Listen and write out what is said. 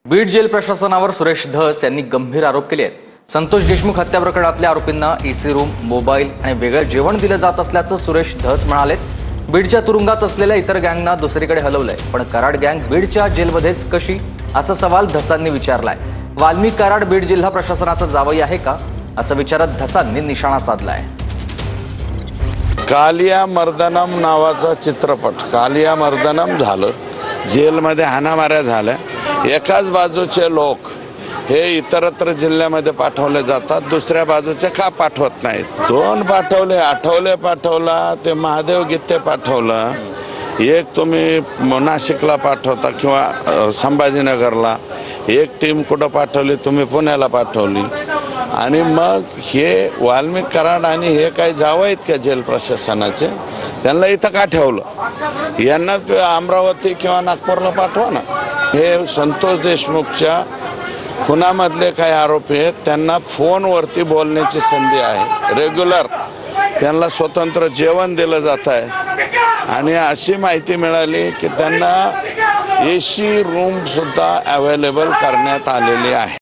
Beed gel प्रशासनावर सुरेश धस यांनी गंभीर आरोप केले आहेत। संतोष देशमुख हत्या प्रकरणातल्या आरोपींना एसी रूम, मोबाईल आणि वेगळं जेवण दिलं जात असल्याचं सुरेश धस म्हणाले। बीडच्या तुरुंगात असलेल्या इतर गँगना दुसरीकडे हलवलंय, पण कराड गँग बीडच्या जेलमध्येच कशी, असा सवाल धसांनी विचारलाय। वाल्मिक कराड बीड जिल्हा प्रशासनाचा जावई आहे का, असं विचारत धसांनी निशाणा साधलाय। कालिया मर्दनम नावाचा चित्रपट, कालिया मर्दनम झालं, जेलमध्ये हाणामाऱ्या झाल्या। एकाच बाजूचे लोक हे इतरत्र जिल्ह्यामध्ये पाठवले जातात, दुसऱ्या बाजूचे का पाठवत नाहीत? दोन पाठवले, आठवले पाठवला, ते महादेव गीते पाठवलं, एक तुम्ही नाशिकला पाठवता किंवा संभाजीनगरला, एक टीम कुठं पाठवली, तुम्ही पुण्याला पाठवली। आणि मग हे वाल्मिक कराड आणि हे काही जावं आहेत का जेल प्रशासनाचे? त्यांना इथं का ठेवलं? यांना अमरावती किंवा नागपूरला पाठवा ना। हे संतोष देशमुखच्या खुनामधले काही आरोपी आहेत, त्यांना फोनवरती बोलण्याची संधी आहे, रेग्युलर त्यांना स्वतंत्र जेवण दिलं जात आहे। आणि अशी माहिती मिळाली की त्यांना एसी रूम सुद्धा अवेलेबल करण्यात आलेली आहे।